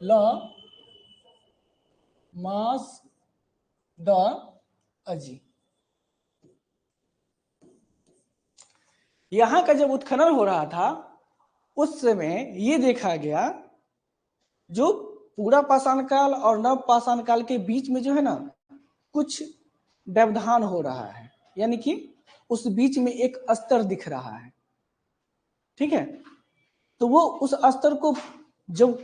Law mass the अजी। यहां का जब उत्खनन हो रहा था उस समय ये देखा गया जो पूरा पाषाण काल और नव पाषाण काल के बीच में जो है ना कुछ व्यवधान हो रहा है, यानी कि उस बीच में एक स्तर दिख रहा है। ठीक है, तो वो उस स्तर को जब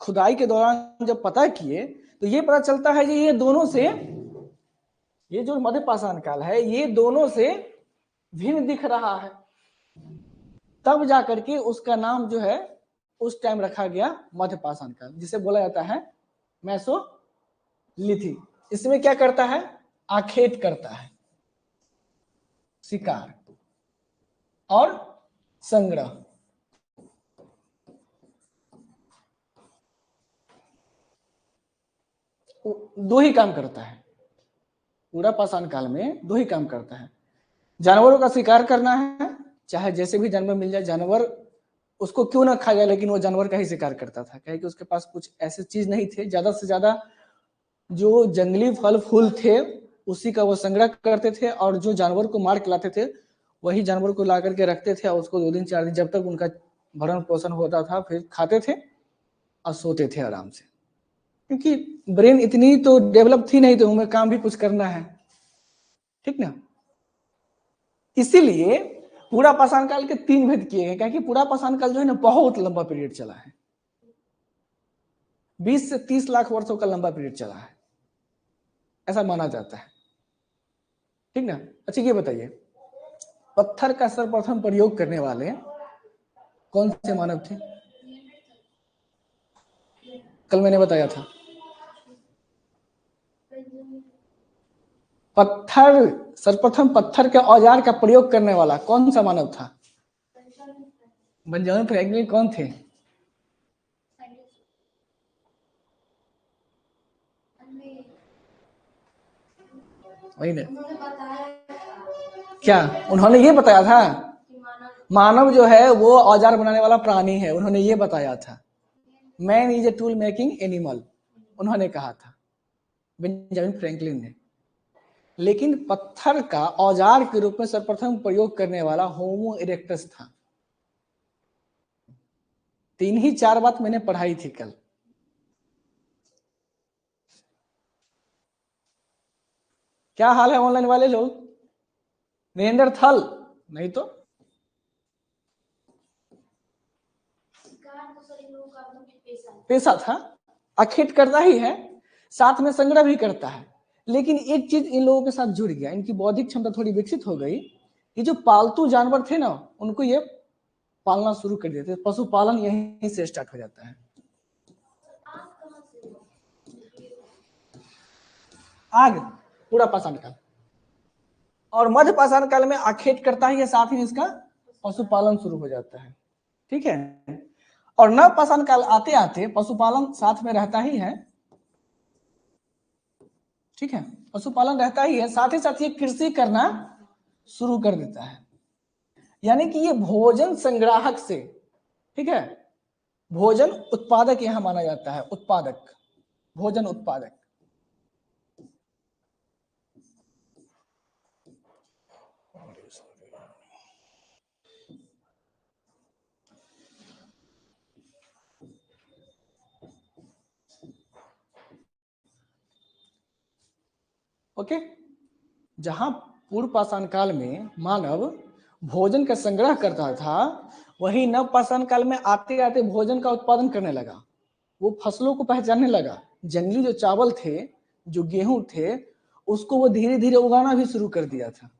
खुदाई के दौरान जब पता किए तो ये पता चलता है कि ये दोनों से, ये जो मध्य पाषाण काल है ये दोनों से भिन्न दिख रहा है। तब जाकर के उसका नाम जो है उस टाइम रखा गया मध्य पाषाण काल, जिसे बोला जाता है मेसोलिथिक। इसमें क्या करता है, आखेट करता है, शिकार और संग्रह। दो ही काम करता है पूरा पाषाण काल में, दो ही काम करता है। जानवरों का शिकार करना है, चाहे जैसे भी जानवर मिल जाए, जानवर उसको क्यों ना खा जाए लेकिन वो जानवर का ही शिकार करता था, क्योंकि उसके पास कुछ ऐसे चीज नहीं थे। ज्यादा से ज्यादा जो जंगली फल फूल थे उसी का वो संग्रह करते थे, और जो जानवर को मार के लाते थे वही जानवर को ला करके रखते थे और उसको 2 दिन 4 दिन जब तक उनका भरण पोषण होता था फिर खाते थे और सोते थे आराम से, क्योंकि ब्रेन इतनी तो डेवलप थी नहीं, तो उन्हें काम भी कुछ करना है। ठीक ना, इसीलिए पूरा पाषाण काल के 3 भेद किए गए, क्योंकि पूरा पाषाण काल जो है ना बहुत लंबा पीरियड चला है, 20 से 30 लाख वर्षों का लंबा पीरियड चला है, ऐसा माना जाता है। ठीक ना, अच्छा ये बताइए पत्थर का सर्वप्रथम प्रयोग करने वाले कौन से मानव थे? कल मैंने बताया था पत्थर, सर्वप्रथम पत्थर के औजार का प्रयोग करने वाला कौन सा मानव था? बेंजामिन फ्रैंकलिन कौन थे? वही ना, क्या उन्होंने ये बताया था मानव जो है वो औजार बनाने वाला प्राणी है, उन्होंने ये बताया था। Man is a tool making animal, उन्होंने कहा था बेंजामिन फ्रैंकलिन ने। लेकिन पत्थर का औजार के रूप में सर्वप्रथम प्रयोग करने वाला होमो इरेक्टस था। 3 ही 4 बात मैंने पढ़ाई थी कल। क्या हाल है ऑनलाइन वाले लोग? नेंडरथल नहीं तो पेशा था, अखेट करता ही है, साथ में संग्रह भी करता है। लेकिन एक चीज इन लोगों के साथ जुड़ गया, इनकी बौद्धिक क्षमता थोड़ी विकसित हो गई कि जो पालतू जानवर थे ना उनको ये पालना शुरू कर देते। पशुपालन यहीं से स्टार्ट हो जाता है। आग पूरा पाषाण काल, और मध्य पाषाण काल में आखेट करता ही है, साथ ही इसका पशुपालन शुरू हो जाता है। ठीक है, और नव पाषाण काल आते आते पशुपालन साथ में रहता ही है। ठीक है, पशुपालन रहता ही है, साथ ही ये कृषि करना शुरू कर देता है। यानी कि ये भोजन संग्राहक से, ठीक है, भोजन उत्पादक यहां माना जाता है, उत्पादक, भोजन उत्पादक। ओके, जहां पूर्व पाषाण काल में मानव भोजन का संग्रह करता था, वही नव पाषाण काल में आते आते भोजन का उत्पादन करने लगा। वो फसलों को पहचानने लगा, जंगली जो चावल थे, जो गेहूं थे, उसको वो धीरे धीरे उगाना भी शुरू कर दिया था।